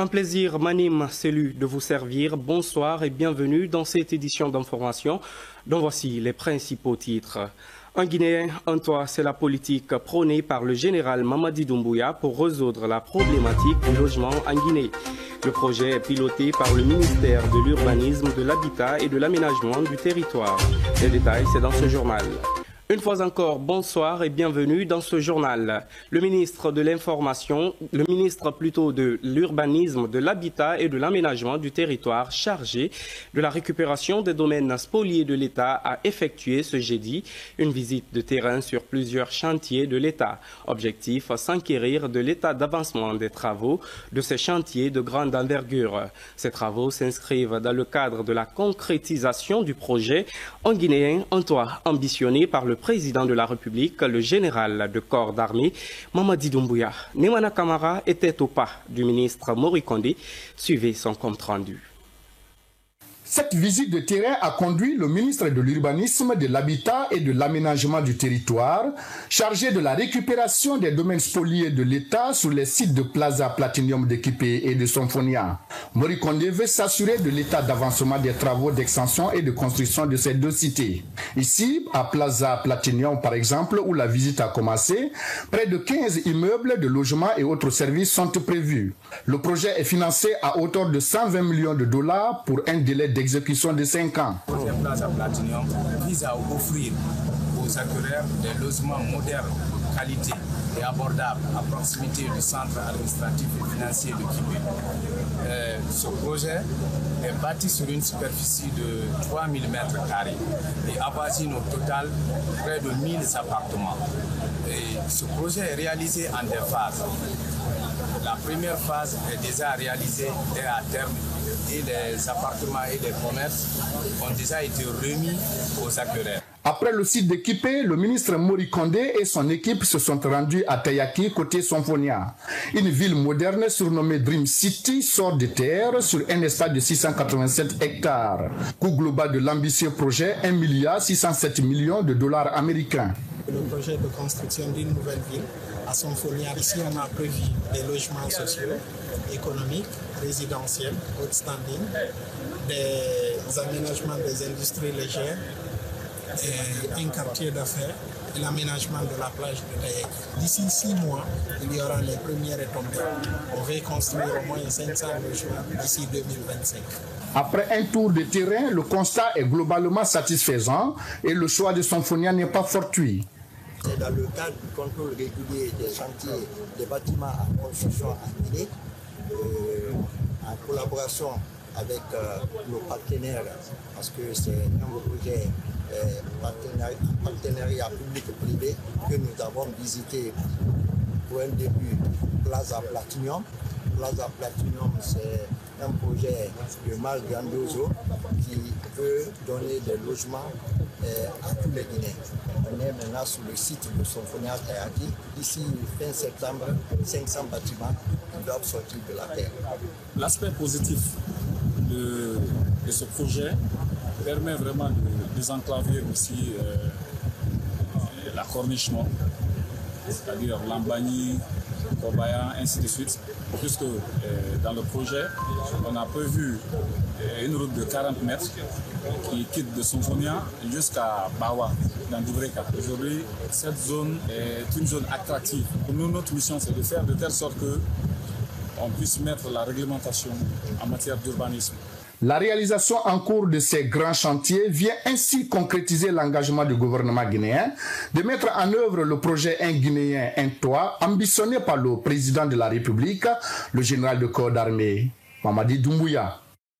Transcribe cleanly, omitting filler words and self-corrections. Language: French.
Un plaisir m'anime celui de vous servir. Bonsoir et bienvenue dans cette édition d'information dont voici les principaux titres. Un Guinéen, un toit, c'est la politique prônée par le général Mamadi Doumbouya pour résoudre la problématique du logement en Guinée. Le projet est piloté par le ministère de l'Urbanisme, de l'Habitat et de l'Aménagement du Territoire. Les détails, c'est dans ce journal. Une fois encore, bonsoir et bienvenue dans ce journal. Le ministre de l'Information, le ministre plutôt de l'Urbanisme, de l'Habitat et de l'Aménagement du Territoire chargé de la récupération des domaines spoliés de l'État a effectué ce jeudi une visite de terrain sur plusieurs chantiers de l'État. Objectif, s'enquérir de l'état d'avancement des travaux de ces chantiers de grande envergure. Ces travaux s'inscrivent dans le cadre de la concrétisation du projet Un Guinéen, un toit ambitionné par le président de la République, le général de corps d'armée, Mamadi Doumbouya. Némana Kamara était au pas du ministre Mori Kondé. Suivez son compte rendu. Cette visite de terrain a conduit le ministre de l'Urbanisme, de l'Habitat et de l'Aménagement du Territoire, chargé de la récupération des domaines spoliés de l'État sur les sites de Plaza Platinium d'Équipé et de Sonfonia. Mori Kondé veut s'assurer de l'état d'avancement des travaux d'extension et de construction de ces deux cités. Ici, à Plaza Platinium par exemple, où la visite a commencé, près de 15 immeubles de logements et autres services sont prévus. Le projet est financé à hauteur de 120 millions de dollars pour un délai d'exécution de 5 ans. Le projet Plaza Platinium vise à offrir aux acquéreurs des logements modernes, de qualité et abordables à proximité du centre administratif et financier de Kibé. Ce projet est bâti sur une superficie de 3000 m² et avoisine au total près de 1000 appartements. Et ce projet est réalisé en deux phases. La première phase est déjà réalisée et à terme et les appartements et les commerces ont déjà été remis aux acquéreurs. Après le site d'Équipé, le ministre Mori Kondé et son équipe se sont rendus à Tayaki, côté Sonfonia. Une ville moderne surnommée Dream City sort de terre sur un espace de 687 hectares. Coût global de l'ambitieux projet, 1,607 milliard de dollars américains. Le projet de construction d'une nouvelle ville à Sonfonia. Ici, on a prévu des logements sociaux, économiques, résidentiels, haut standing, des aménagements des industries légères, et un quartier d'affaires et l'aménagement de la plage de Tayaki. D'ici 6 mois, il y aura les premières retombées. On va construire au moins 500 logements d'ici 2025. Après un tour de terrain, le constat est globalement satisfaisant et le choix de Sonfonia n'est pas fortuit. C'est dans le cadre du contrôle régulier des chantiers des bâtiments en construction en Guinée, en collaboration avec nos partenaires, parce que c'est un projet partenariat public-privé que nous avons visité pour un début Plaza Platinium. Plaza Platinium, c'est un projet de Mal Grandoso qui veut donner des logements à tous les Guinéens. On est maintenant sur le site de Sonfonia Tayaki. Ici, fin septembre, 500 bâtiments qui doivent sortir de la terre. L'aspect positif de ce projet permet vraiment de désenclaver aussi la corniche nord, c'est-à-dire Lambani, Kobaya, ainsi de suite, puisque dans le projet, on a prévu une route de 40 mètres qui quitte de Sonfonia jusqu'à Bawa, dans Dubreka. Aujourd'hui, cette zone est une zone attractive. Pour nous, notre mission, c'est de faire de telle sorte qu'on puisse mettre la réglementation en matière d'urbanisme. La réalisation en cours de ces grands chantiers vient ainsi concrétiser l'engagement du gouvernement guinéen de mettre en œuvre le projet Un Guinéen, un toit, ambitionné par le président de la République, le général de corps d'armée, Mamadi Doumbouya.